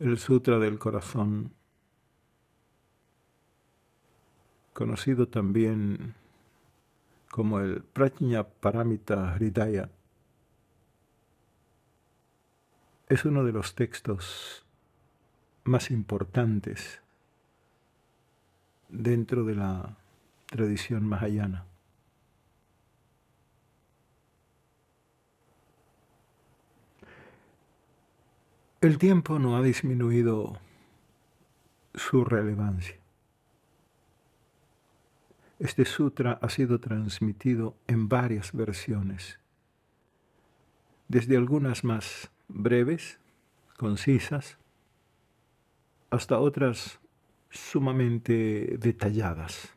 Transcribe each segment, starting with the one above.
El Sutra del Corazón, conocido también como el Prajnaparamita Hridaya, es uno de los textos más importantes dentro de la tradición mahayana. El tiempo no ha disminuido su relevancia. Este sutra ha sido transmitido en varias versiones, desde algunas más breves, concisas, hasta otras sumamente detalladas.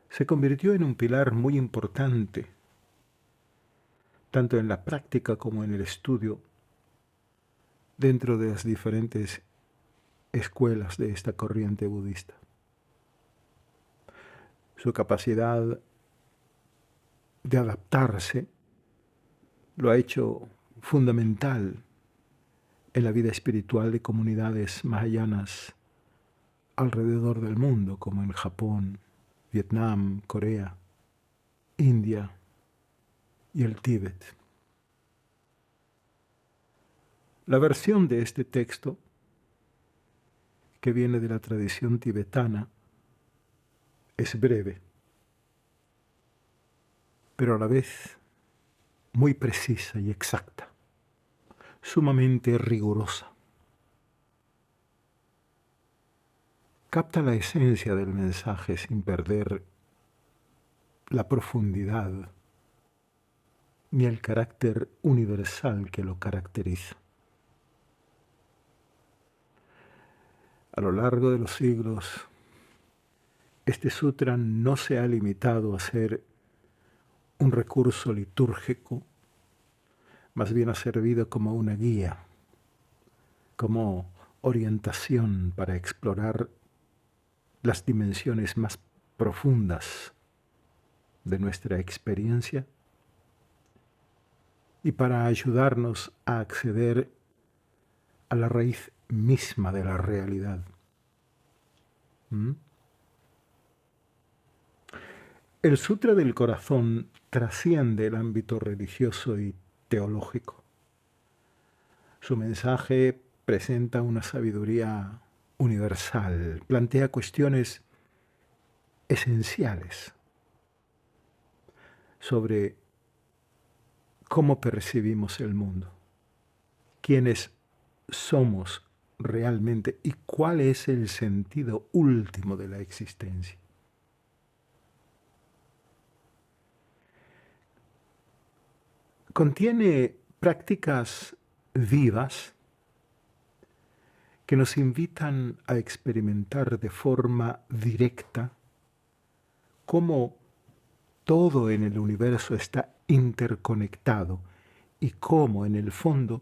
Se convirtió en un pilar muy importante, tanto en la práctica como en el estudio, dentro de las diferentes escuelas de esta corriente budista. Su capacidad de adaptarse lo ha hecho fundamental en la vida espiritual de comunidades mahayanas alrededor del mundo, como en Japón, Vietnam, Corea, India y el Tíbet. La versión de este texto, que viene de la tradición tibetana, es breve, pero a la vez muy precisa y exacta, sumamente rigurosa. Capta la esencia del mensaje sin perder la profundidad ni el carácter universal que lo caracteriza. A lo largo de los siglos, este sutra no se ha limitado a ser un recurso litúrgico, más bien ha servido como una guía, como orientación para explorar las dimensiones más profundas de nuestra experiencia y para ayudarnos a acceder a la raíz misma de la realidad. El Sutra del Corazón trasciende el ámbito religioso y teológico. Su mensaje presenta una sabiduría universal, plantea cuestiones esenciales sobre cómo percibimos el mundo, quiénes somos realmente y cuál es el sentido último de la existencia. Contiene prácticas vivas que nos invitan a experimentar de forma directa cómo todo en el universo está interconectado y cómo en el fondo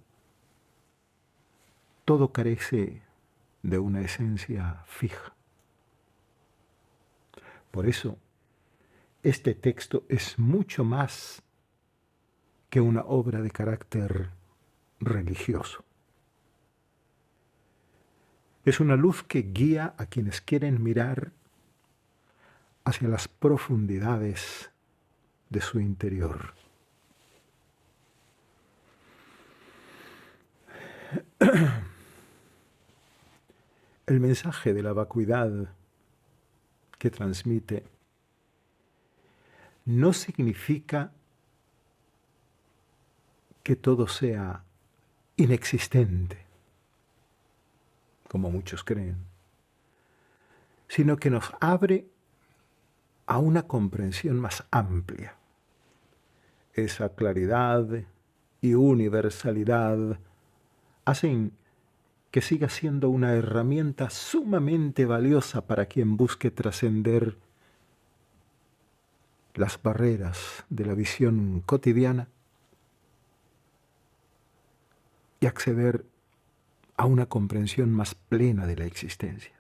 todo carece de una esencia fija. Por eso, este texto es mucho más que una obra de carácter religioso. Es una luz que guía a quienes quieren mirar hacia las profundidades de su interior. El mensaje de la vacuidad que transmite no significa que todo sea inexistente, como muchos creen, sino que nos abre a una comprensión más amplia. Esa claridad y universalidad hacen que siga siendo una herramienta sumamente valiosa para quien busque trascender las barreras de la visión cotidiana y acceder a una comprensión más plena de la existencia.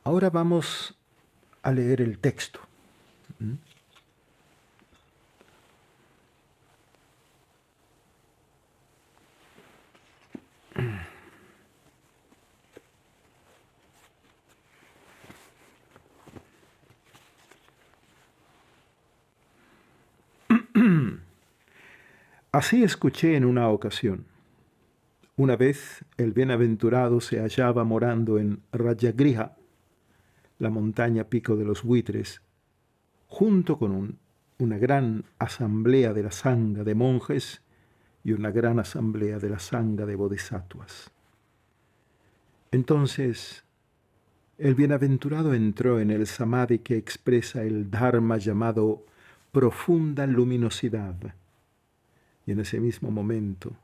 Ahora vamos a leer el texto. Así escuché en una ocasión. Una vez el bienaventurado se hallaba morando en Rajagriha, la montaña pico de los buitres, junto con una gran asamblea de la sangha de monjes y una gran asamblea de la sangha de bodhisattvas. Entonces, el bienaventurado entró en el samadhi que expresa el dharma llamado profunda luminosidad. Y en ese mismo momento,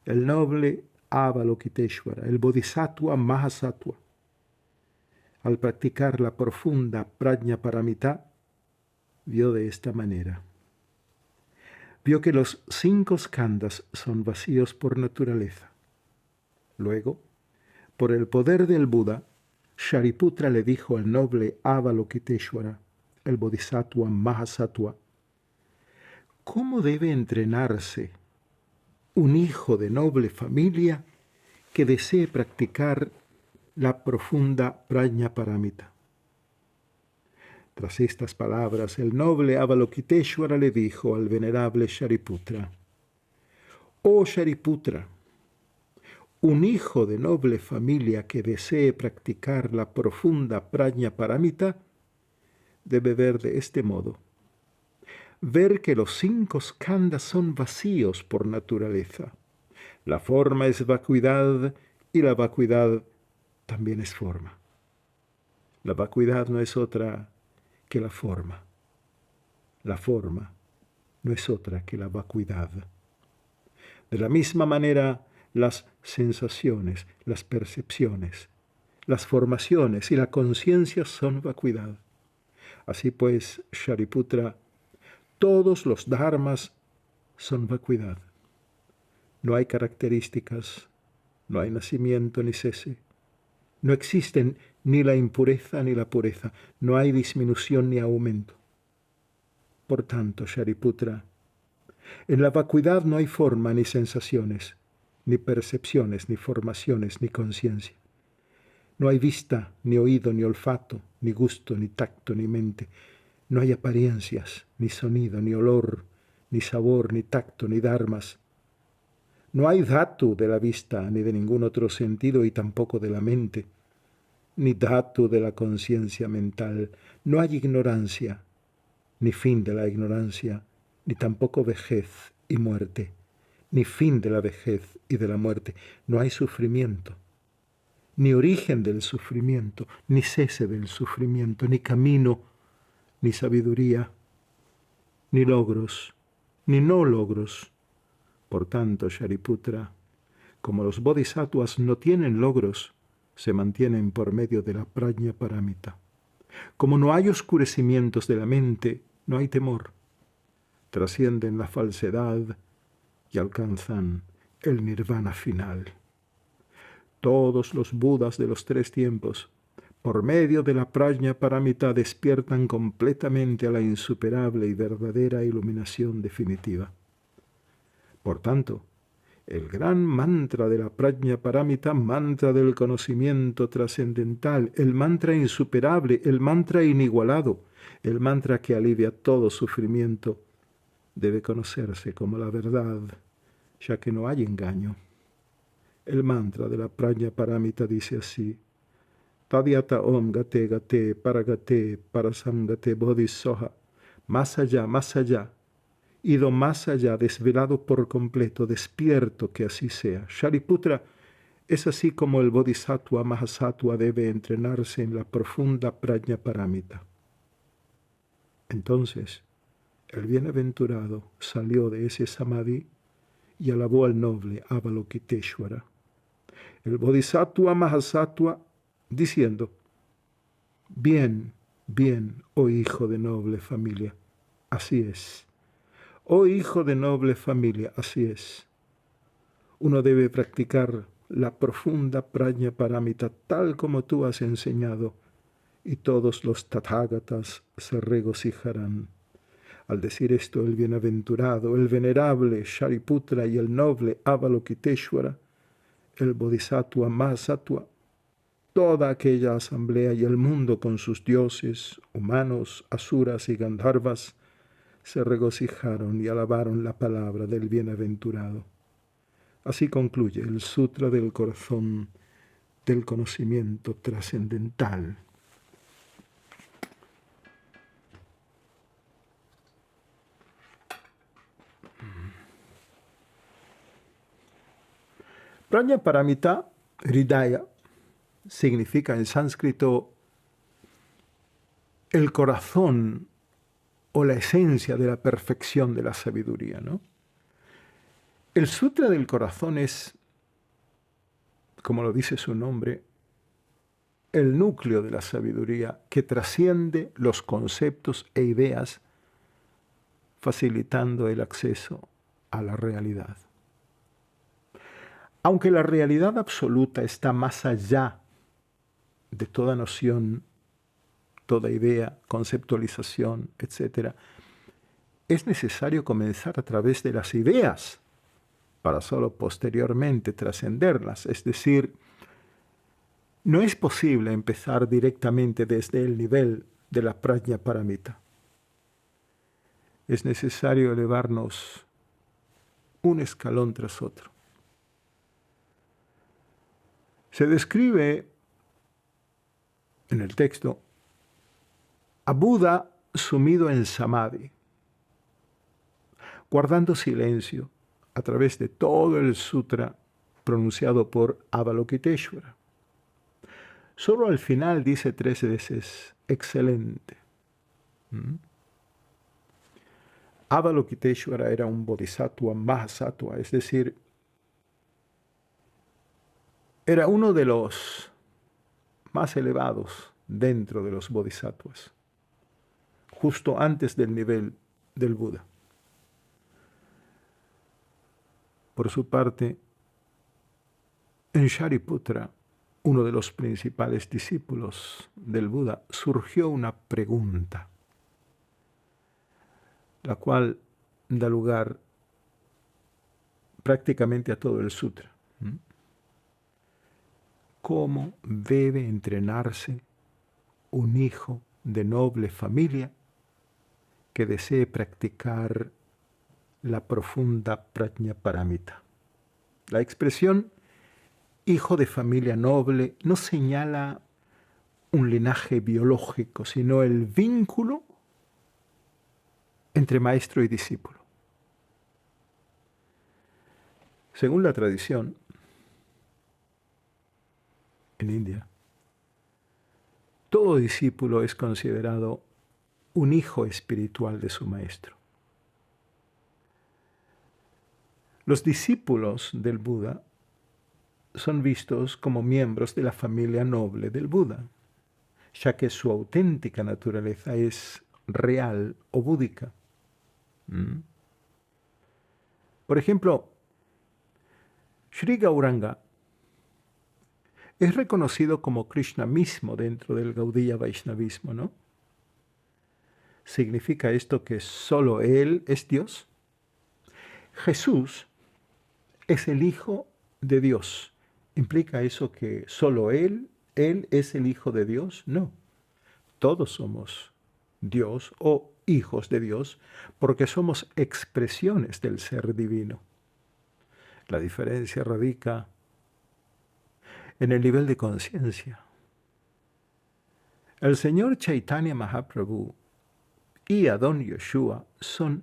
el noble Avalokiteshvara, el bodhisattva Mahasattva, al practicar la profunda prajna paramita, vio de esta manera. Vio que los 5 skandhas son vacíos por naturaleza. Luego, por el poder del Buda, Shariputra le dijo al noble Avalokiteshvara, el bodhisattva Mahasattva, ¿cómo debe entrenarse un hijo de noble familia que desee practicar la profunda prajna paramita? Tras estas palabras, el noble Avalokiteshvara le dijo al venerable Shariputra, «Oh Shariputra, un hijo de noble familia que desee practicar la profunda prajna paramita debe ver de este modo. Ver que los 5 skandhas son vacíos por naturaleza. La forma es vacuidad y la vacuidad también es forma. La vacuidad no es otra que la forma. La forma no es otra que la vacuidad. De la misma manera, las sensaciones, las percepciones, las formaciones y la conciencia son vacuidad. Así pues, Shariputra, todos los dharmas son vacuidad. No hay características, no hay nacimiento ni cese. No existen ni la impureza ni la pureza, no hay disminución ni aumento. Por tanto, Shariputra, en la vacuidad no hay forma ni sensaciones, ni percepciones, ni formaciones, ni conciencia. No hay vista, ni oído, ni olfato, ni gusto, ni tacto, ni mente. No hay apariencias, ni sonido, ni olor, ni sabor, ni tacto, ni dharmas. No hay dhatu de la vista, ni de ningún otro sentido, y tampoco de la mente, ni dhatu de la conciencia mental. No hay ignorancia, ni fin de la ignorancia, ni tampoco vejez y muerte, ni fin de la vejez y de la muerte. No hay sufrimiento, ni origen del sufrimiento, ni cese del sufrimiento, ni camino, ni sabiduría, ni logros, ni no logros. Por tanto, Shariputra, como los bodhisattvas no tienen logros, se mantienen por medio de la prajna paramita. Como no hay oscurecimientos de la mente, no hay temor. Trascienden la falsedad y alcanzan el nirvana final. Todos los budas de los 3 tiempos, por medio de la prajna paramita, despiertan completamente a la insuperable y verdadera iluminación definitiva. Por tanto, el gran mantra de la prajna paramita, mantra del conocimiento trascendental, el mantra insuperable, el mantra inigualado, el mantra que alivia todo sufrimiento, debe conocerse como la verdad, ya que no hay engaño. El mantra de la prajna paramita dice así: Tadyata om gate gate paragate parasamgate bodhisoha. Más allá, ido más allá, desvelado por completo, despierto, que así sea. Shariputra, es así como el bodhisattva Mahasattva debe entrenarse en la profunda prajna paramita. Entonces, el bienaventurado salió de ese samadhi y alabó al noble Avalokiteshvara, el bodhisattva Mahasattva, diciendo: Bien, bien, oh hijo de noble familia, así es. Oh hijo de noble familia, así es. Uno debe practicar la profunda prajna paramita tal como tú has enseñado, y todos los tathagatas se regocijarán. Al decir esto, el bienaventurado, el venerable Shariputra y el noble Avalokiteshvara, el bodhisattva Mahasattva, toda aquella asamblea y el mundo con sus dioses, humanos, asuras y gandharvas, se regocijaron y alabaron la palabra del bienaventurado. Así concluye el Sutra del Corazón del Conocimiento Trascendental. Prajnaparamita, Hridaya, significa en sánscrito el corazón o la esencia de la perfección de la sabiduría, ¿no? El Sutra del Corazón es, como lo dice su nombre, el núcleo de la sabiduría que trasciende los conceptos e ideas, facilitando el acceso a la realidad. Aunque la realidad absoluta está más allá de toda noción, toda idea, conceptualización, etc., es necesario comenzar a través de las ideas para solo posteriormente trascenderlas. Es decir, no es posible empezar directamente desde el nivel de la Prajnaparamita. Es necesario elevarnos un escalón tras otro. Se describe en el texto a Buda sumido en samadhi, guardando silencio a través de todo el sutra pronunciado por Avalokiteshvara. Solo al final dice 3 veces, excelente. Avalokiteshvara era un bodhisattva mahasattva, es decir, era uno de los más elevados dentro de los bodhisattvas, justo antes del nivel del Buda. Por su parte, en Shariputra, uno de los principales discípulos del Buda, surgió una pregunta, la cual da lugar prácticamente a todo el sutra. ¿Cómo debe entrenarse un hijo de noble familia que desee practicar la profunda Prajnaparamita? La expresión hijo de familia noble no señala un linaje biológico, sino el vínculo entre maestro y discípulo. Según la tradición, en India, todo discípulo es considerado un hijo espiritual de su maestro. Los discípulos del Buda son vistos como miembros de la familia noble del Buda, ya que su auténtica naturaleza es real o búdica. Por ejemplo, Sri Gauranga es reconocido como Krishna mismo dentro del Gaudiya Vaishnavismo, ¿no? ¿Significa esto que solo Él es Dios? Jesús es el Hijo de Dios. ¿Implica eso que solo Él es el Hijo de Dios? No. Todos somos Dios o hijos de Dios porque somos expresiones del ser divino. La diferencia radica en el nivel de conciencia. El Señor Chaitanya Mahaprabhu y Adon Yoshua son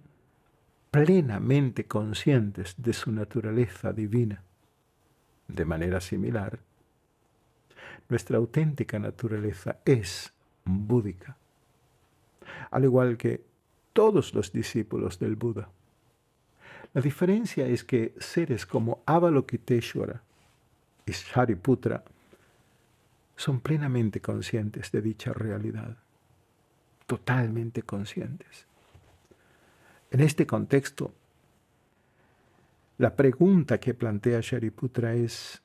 plenamente conscientes de su naturaleza divina. De manera similar, nuestra auténtica naturaleza es búdica, al igual que todos los discípulos del Buda. La diferencia es que seres como Avalokiteshvara y Shariputra son plenamente conscientes de dicha realidad, totalmente conscientes. En este contexto, la pregunta que plantea Shariputra es: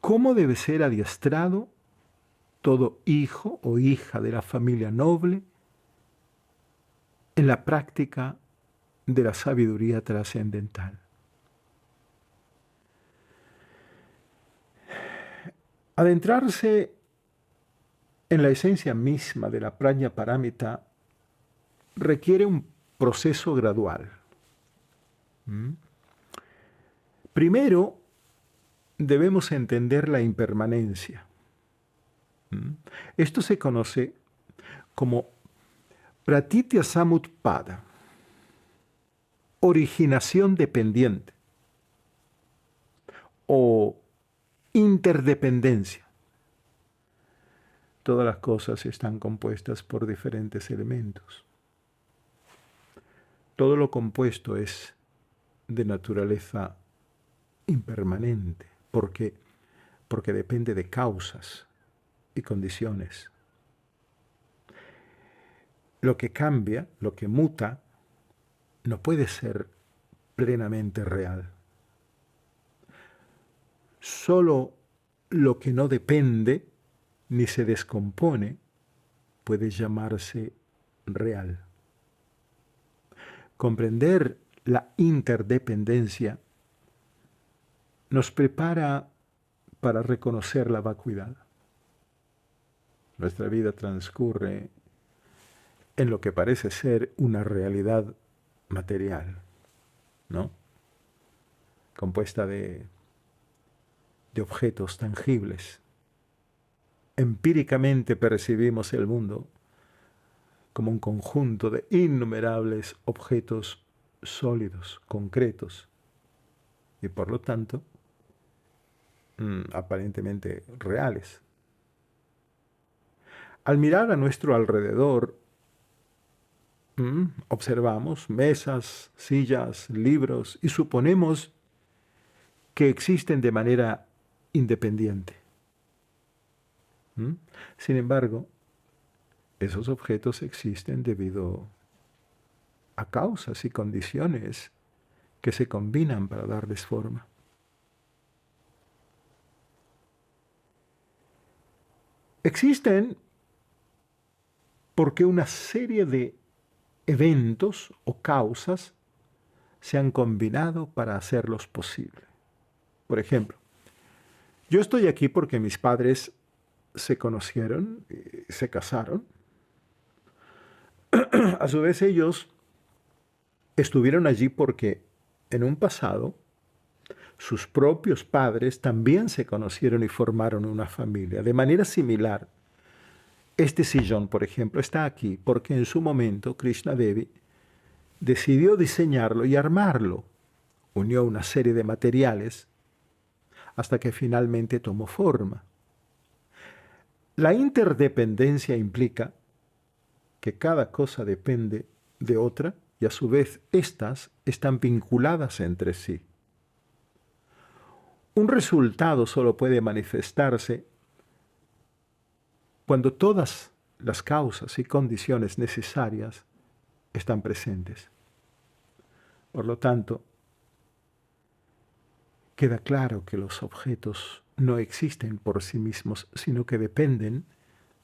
¿cómo debe ser adiestrado todo hijo o hija de la familia noble en la práctica de la sabiduría trascendental? Adentrarse en la esencia misma de la prajna paramita, requiere un proceso gradual. ¿Mm? Primero, debemos entender la impermanencia. ¿Mm? Esto se conoce como pratitya samutpada, originación dependiente o interdependencia. Todas las cosas están compuestas por diferentes elementos. Todo lo compuesto es de naturaleza impermanente, porque depende de causas y condiciones. Lo que cambia, lo que muta, no puede ser plenamente real. Solo lo que no depende ni se descompone puede llamarse real. Comprender la interdependencia nos prepara para reconocer la vacuidad. Nuestra vida transcurre en lo que parece ser una realidad material, ¿no? Compuesta de objetos tangibles. Empíricamente percibimos el mundo como un conjunto de innumerables objetos sólidos, concretos, y por lo tanto, aparentemente reales. Al mirar a nuestro alrededor, observamos mesas, sillas, libros y suponemos que existen de manera independiente. Sin embargo, esos objetos existen debido a causas y condiciones que se combinan para darles forma. Existen porque una serie de eventos o causas se han combinado para hacerlos posible. Por ejemplo, yo estoy aquí porque mis padres se conocieron, se casaron. A su vez ellos estuvieron allí porque en un pasado sus propios padres también se conocieron y formaron una familia. De manera similar, este sillón, por ejemplo, está aquí porque en su momento Krishna Devi decidió diseñarlo y armarlo. Unió una serie de materiales hasta que finalmente tomó forma. La interdependencia implica que cada cosa depende de otra y a su vez éstas están vinculadas entre sí. Un resultado solo puede manifestarse cuando todas las causas y condiciones necesarias están presentes. Por lo tanto, queda claro que los objetos no existen por sí mismos, sino que dependen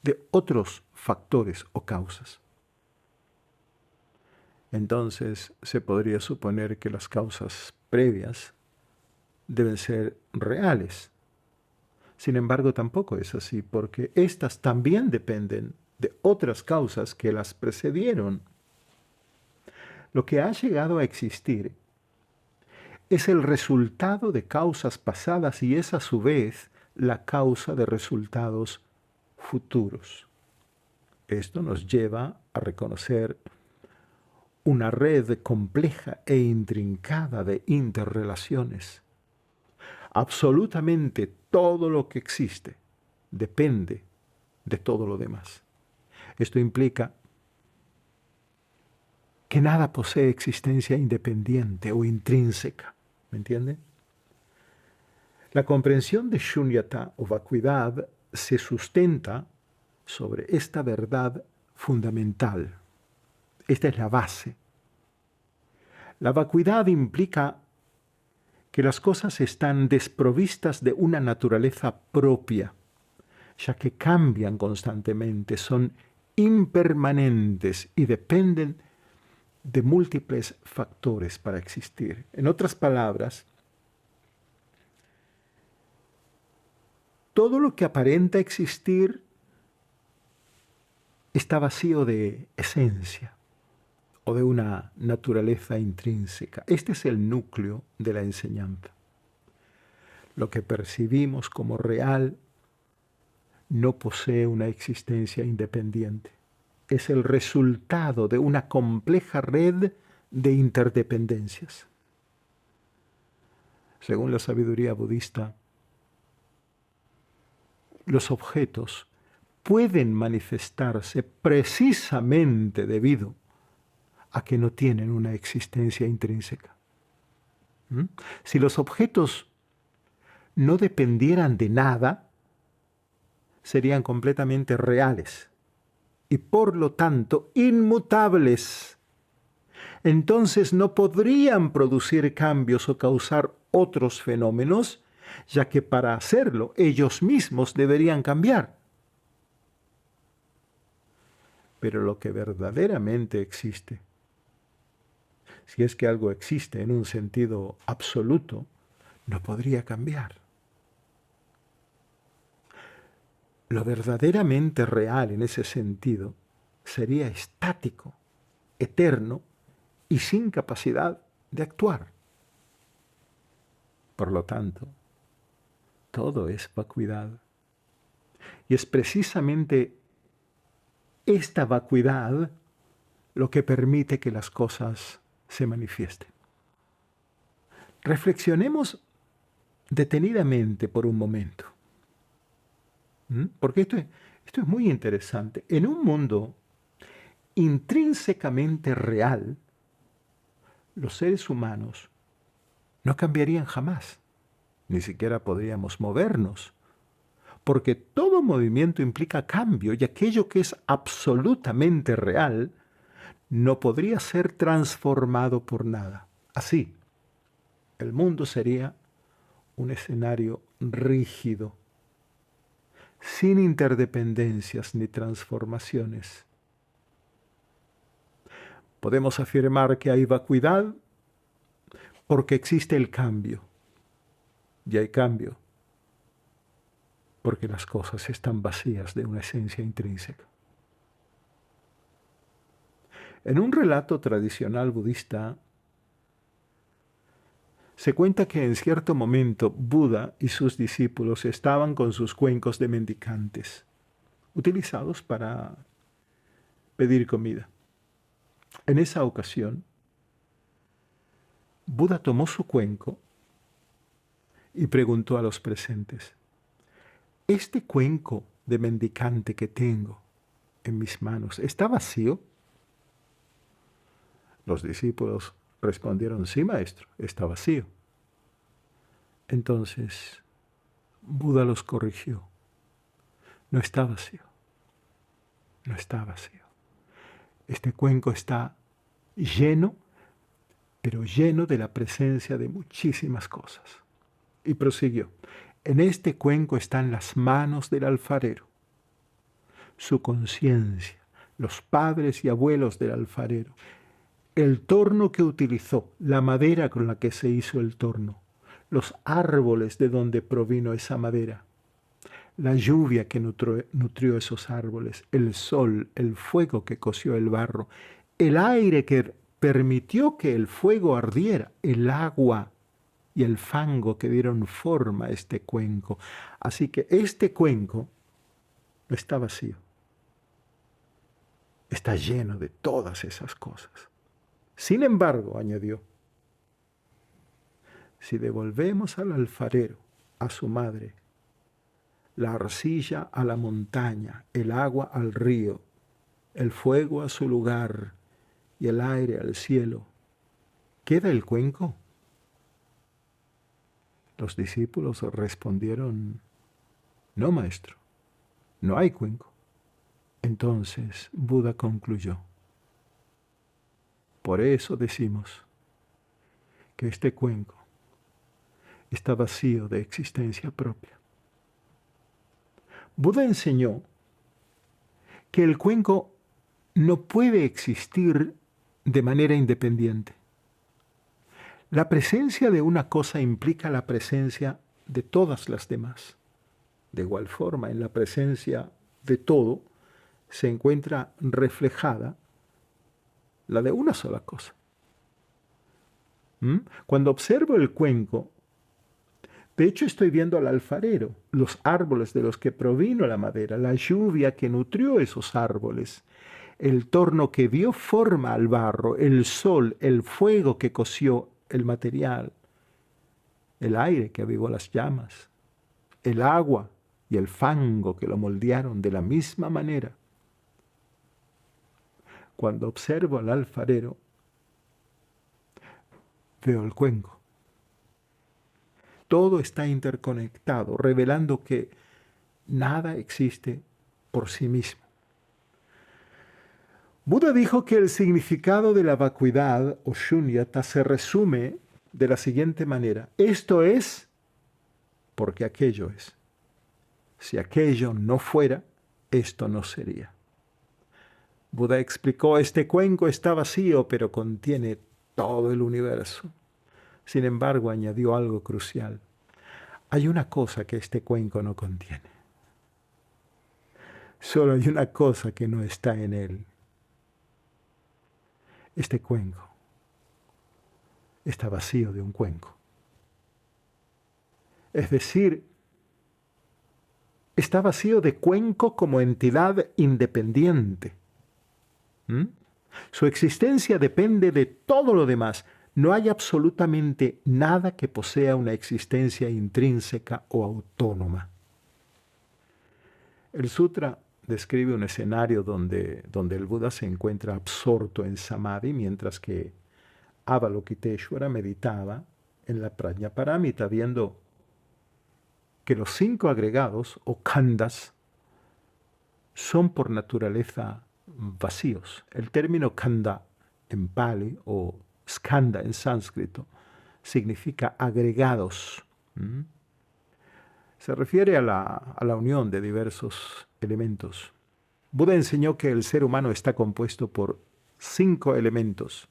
de otros factores o causas. Entonces se podría suponer que las causas previas deben ser reales. Sin embargo, tampoco es así, porque éstas también dependen de otras causas que las precedieron. Lo que ha llegado a existir es el resultado de causas pasadas y es a su vez la causa de resultados futuros. Esto nos lleva a reconocer una red compleja e intrincada de interrelaciones. Absolutamente todo lo que existe depende de todo lo demás. Esto implica que nada posee existencia independiente o intrínseca. ¿Me entiende? La comprensión de shunyata o vacuidad se sustenta sobre esta verdad fundamental. Esta es la base. La vacuidad implica que las cosas están desprovistas de una naturaleza propia, ya que cambian constantemente, son impermanentes y dependen de múltiples factores para existir. En otras palabras, todo lo que aparenta existir está vacío de esencia o de una naturaleza intrínseca. Este es el núcleo de la enseñanza. Lo que percibimos como real no posee una existencia independiente. Es el resultado de una compleja red de interdependencias. Según la sabiduría budista, los objetos pueden manifestarse precisamente debido a que no tienen una existencia intrínseca. Si los objetos no dependieran de nada, serían completamente reales y por lo tanto inmutables. Entonces no podrían producir cambios o causar otros fenómenos, ya que para hacerlo ellos mismos deberían cambiar. Pero lo que verdaderamente existe, si es que algo existe en un sentido absoluto, no podría cambiar. Lo verdaderamente real en ese sentido sería estático, eterno y sin capacidad de actuar. Por lo tanto, todo es vacuidad. Y es precisamente esta vacuidad lo que permite que las cosas se manifiesten. Reflexionemos detenidamente por un momento. Porque esto es muy interesante. En un mundo intrínsecamente real, los seres humanos no cambiarían jamás. Ni siquiera podríamos movernos. Porque todo movimiento implica cambio y aquello que es absolutamente real no podría ser transformado por nada. Así, el mundo sería un escenario rígido, sin interdependencias ni transformaciones. Podemos afirmar que hay vacuidad porque existe el cambio. Y hay cambio porque las cosas están vacías de una esencia intrínseca. En un relato tradicional budista, se cuenta que en cierto momento Buda y sus discípulos estaban con sus cuencos de mendicantes, utilizados para pedir comida. En esa ocasión, Buda tomó su cuenco y preguntó a los presentes: ¿este cuenco de mendicante que tengo en mis manos está vacío? Los discípulos respondieron: sí, maestro, está vacío. Entonces, Buda los corrigió: no está vacío, no está vacío. Este cuenco está lleno, pero lleno de la presencia de muchísimas cosas. Y prosiguió: en este cuenco están las manos del alfarero, su conciencia, los padres y abuelos del alfarero, el torno que utilizó, la madera con la que se hizo el torno, los árboles de donde provino esa madera, la lluvia que nutrió esos árboles, el sol, el fuego que coció el barro, el aire que permitió que el fuego ardiera, el agua y el fango que dieron forma a este cuenco. Así que este cuenco no está vacío, está lleno de todas esas cosas. Sin embargo, añadió, si devolvemos al alfarero, a su madre, la arcilla a la montaña, el agua al río, el fuego a su lugar y el aire al cielo, ¿queda el cuenco? Los discípulos respondieron: no, maestro, no hay cuenco. Entonces Buda concluyó: por eso decimos que este cuenco está vacío de existencia propia. Buda enseñó que el cuenco no puede existir de manera independiente. La presencia de una cosa implica la presencia de todas las demás. De igual forma, en la presencia de todo se encuentra reflejada la de una sola cosa. Cuando observo el cuenco, de hecho estoy viendo al alfarero, los árboles de los que provino la madera, la lluvia que nutrió esos árboles, el torno que dio forma al barro, el sol, el fuego que coció el material, el aire que avivó las llamas, el agua y el fango que lo moldearon de la misma manera. Cuando observo al alfarero, veo el cuenco. Todo está interconectado, revelando que nada existe por sí mismo. Buda dijo que el significado de la vacuidad o shunyata se resume de la siguiente manera: esto es porque aquello es. Si aquello no fuera, esto no sería. Buda explicó, este cuenco está vacío, pero contiene todo el universo. Sin embargo, añadió algo crucial. Hay una cosa que este cuenco no contiene. Solo hay una cosa que no está en él. Este cuenco está vacío de un cuenco. Es decir, está vacío de cuenco como entidad independiente. Su existencia depende de todo lo demás. No hay absolutamente nada que posea una existencia intrínseca o autónoma. El sutra describe un escenario donde el Buda se encuentra absorto en samadhi, mientras que Avalokiteshvara meditaba en la Prajnaparamita, viendo que los 5 agregados o khandas son por naturaleza vacíos. El término khanda en Pali o skanda en sánscrito significa agregados. Se refiere a la unión de diversos elementos. Buda enseñó que el ser humano está compuesto por 5 elementos,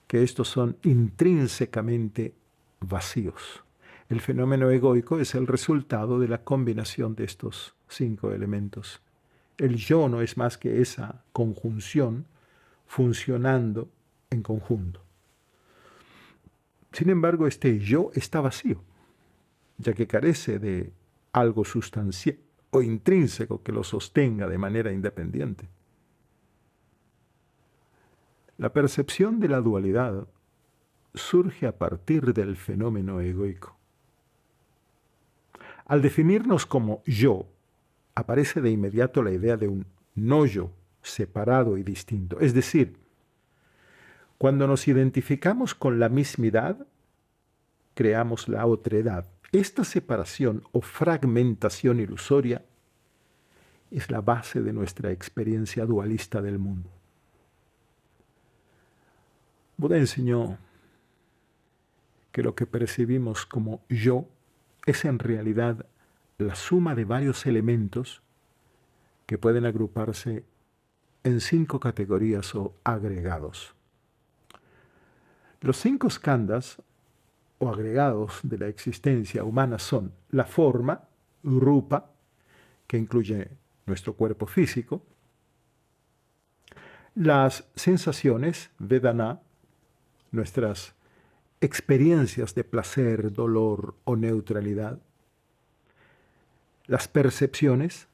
que estos son intrínsecamente vacíos. El fenómeno egoico es el resultado de la combinación de estos 5 elementos. El yo no es más que esa conjunción funcionando en conjunto. Sin embargo, este yo está vacío, ya que carece de algo sustancial o intrínseco que lo sostenga de manera independiente. La percepción de la dualidad surge a partir del fenómeno egoico. Al definirnos como yo, aparece de inmediato la idea de un no yo, separado y distinto. Es decir, cuando nos identificamos con la mismidad, creamos la otredad. Esta separación o fragmentación ilusoria es la base de nuestra experiencia dualista del mundo. Buda enseñó que lo que percibimos como yo es en realidad la suma de varios elementos que pueden agruparse en 5 categorías o agregados. Los 5 skandhas o agregados de la existencia humana son la forma, rupa, que incluye nuestro cuerpo físico, las sensaciones, vedana, nuestras experiencias de placer, dolor o neutralidad, las percepciones,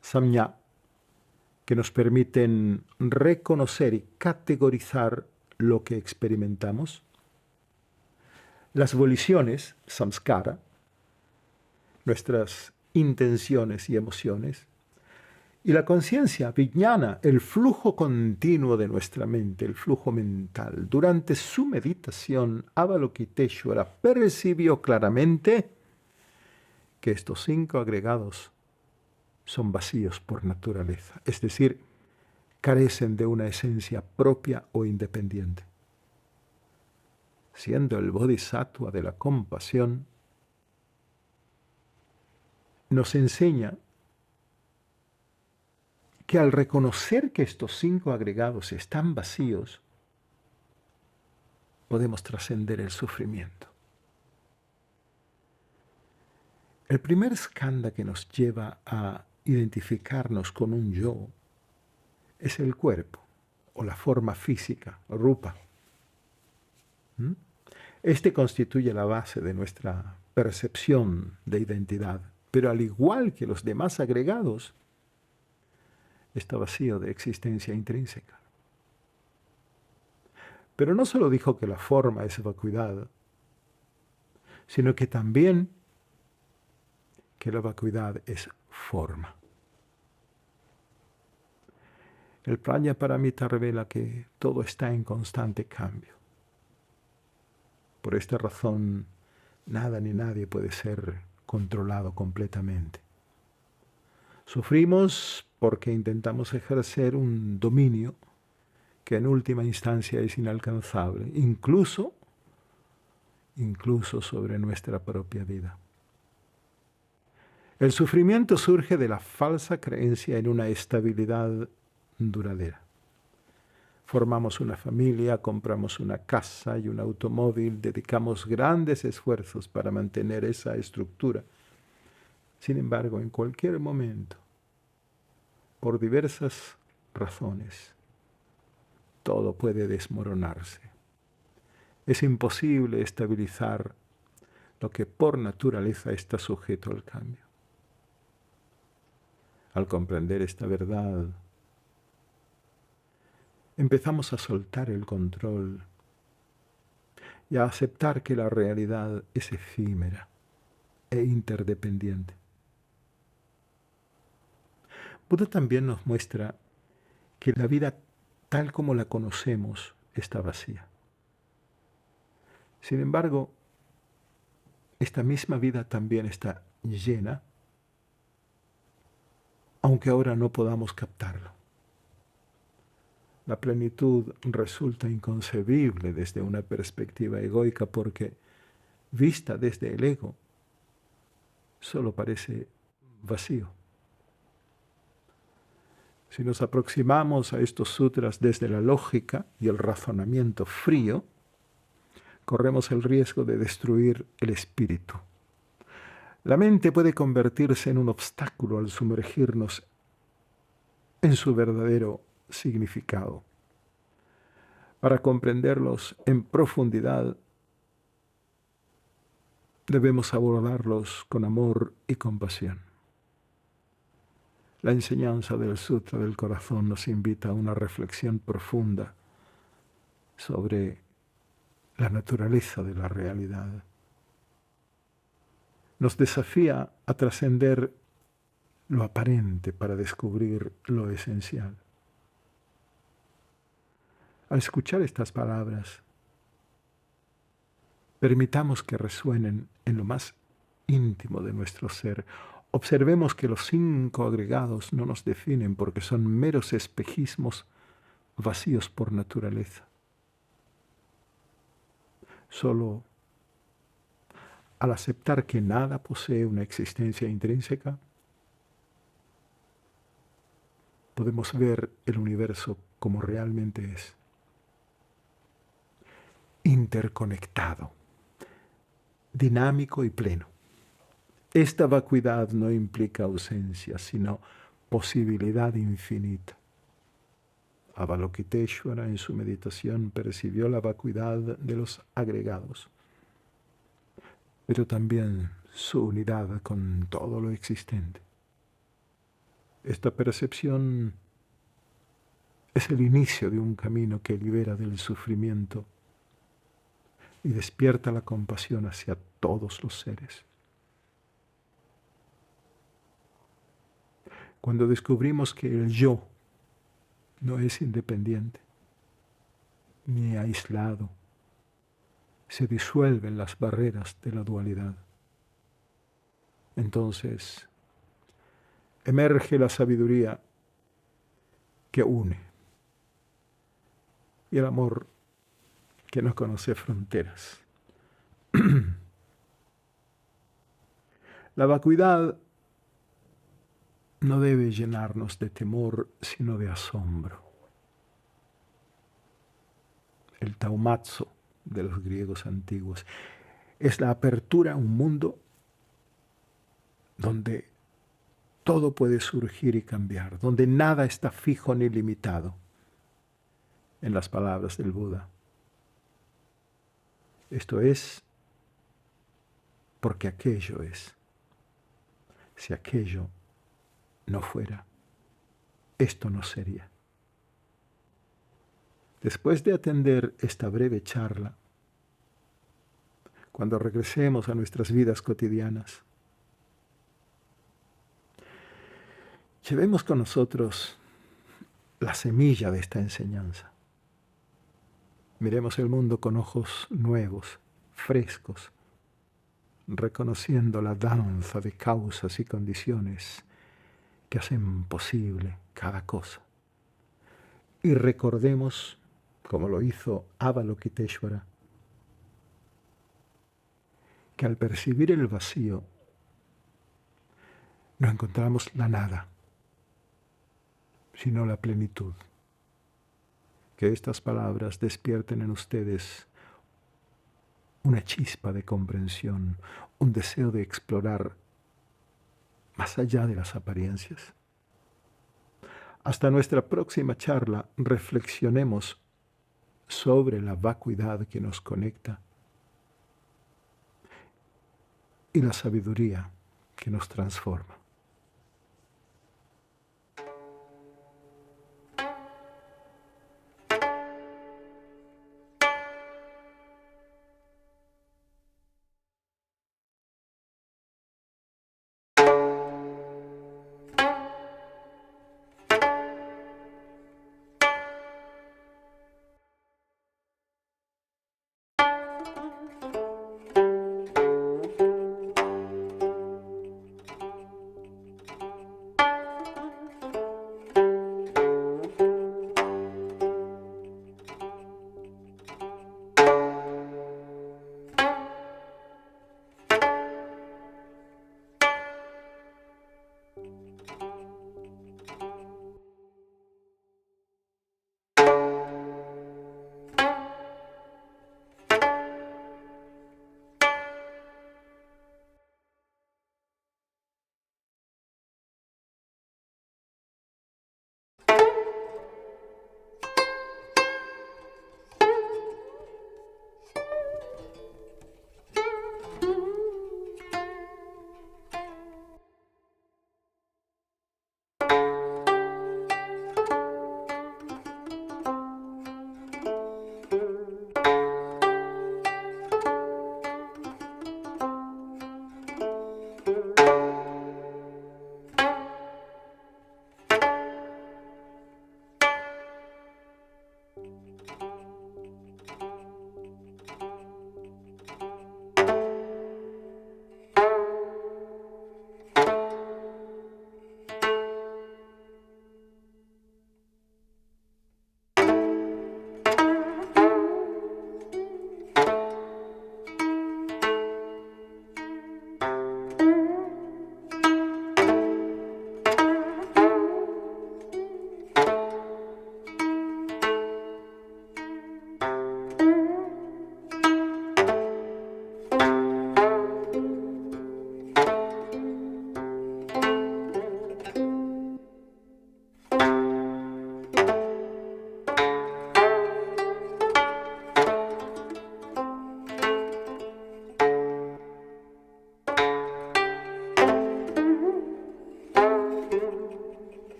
samña, que nos permiten reconocer y categorizar lo que experimentamos, las voliciones, samskara, nuestras intenciones y emociones, y la conciencia, vijnana, el flujo continuo de nuestra mente, el flujo mental. Durante su meditación, Avalokiteshvara percibió claramente que estos 5 agregados son vacíos por naturaleza, es decir, carecen de una esencia propia o independiente. Siendo el bodhisattva de la compasión, nos enseña que al reconocer que estos 5 agregados están vacíos, podemos trascender el sufrimiento. El primer skandha que nos lleva a identificarnos con un yo es el cuerpo o la forma física, rupa. Este constituye la base de nuestra percepción de identidad, pero al igual que los demás agregados, está vacío de existencia intrínseca. Pero no solo dijo que la forma es vacuidad, sino que también que la vacuidad es forma. El Prajnaparamita revela que todo está en constante cambio. Por esta razón, nada ni nadie puede ser controlado completamente. Sufrimos porque intentamos ejercer un dominio que en última instancia es inalcanzable, incluso sobre nuestra propia vida. El sufrimiento surge de la falsa creencia en una estabilidad duradera. Formamos una familia, compramos una casa y un automóvil, dedicamos grandes esfuerzos para mantener esa estructura. Sin embargo, en cualquier momento, por diversas razones, todo puede desmoronarse. Es imposible estabilizar lo que por naturaleza está sujeto al cambio. Al comprender esta verdad, empezamos a soltar el control y a aceptar que la realidad es efímera e interdependiente. Buda también nos muestra que la vida tal como la conocemos está vacía. Sin embargo, esta misma vida también está llena, aunque ahora no podamos captarlo. La plenitud resulta inconcebible desde una perspectiva egoica porque, vista desde el ego, solo parece vacío. Si nos aproximamos a estos sutras desde la lógica y el razonamiento frío, corremos el riesgo de destruir el espíritu. La mente puede convertirse en un obstáculo al sumergirnos en su verdadero significado. Para comprenderlos en profundidad, debemos abordarlos con amor y compasión. La enseñanza del Sutra del Corazón nos invita a una reflexión profunda sobre la naturaleza de la realidad. Nos desafía a trascender lo aparente para descubrir lo esencial. Al escuchar estas palabras, permitamos que resuenen en lo más íntimo de nuestro ser. Observemos que los 5 agregados no nos definen porque son meros espejismos vacíos por naturaleza. Solo al aceptar que nada posee una existencia intrínseca, podemos ver el universo como realmente es. Interconectado, dinámico y pleno. Esta vacuidad no implica ausencia, sino posibilidad infinita. Avalokiteshvara en su meditación percibió la vacuidad de los agregados, pero también su unidad con todo lo existente. Esta percepción es el inicio de un camino que libera del sufrimiento y despierta la compasión hacia todos los seres. Cuando descubrimos que el yo no es independiente ni aislado, se disuelven las barreras de la dualidad. Entonces, emerge la sabiduría que une y el amor que no conoce fronteras. La vacuidad no debe llenarnos de temor, sino de asombro. El taumazo de los griegos antiguos es la apertura a un mundo donde todo puede surgir y cambiar, donde nada está fijo ni limitado, en las palabras del Buda. Esto es porque aquello es. Si aquello no fuera, esto no sería. Después de atender esta breve charla, cuando regresemos a nuestras vidas cotidianas, llevemos con nosotros la semilla de esta enseñanza. Miremos el mundo con ojos nuevos, frescos, reconociendo la danza de causas y condiciones que hacen posible cada cosa. Y recordemos, como lo hizo Avalokiteshvara, que al percibir el vacío no encontramos la nada, sino la plenitud. Que estas palabras despierten en ustedes una chispa de comprensión, un deseo de explorar más allá de las apariencias. Hasta nuestra próxima charla, reflexionemos sobre la vacuidad que nos conecta y la sabiduría que nos transforma.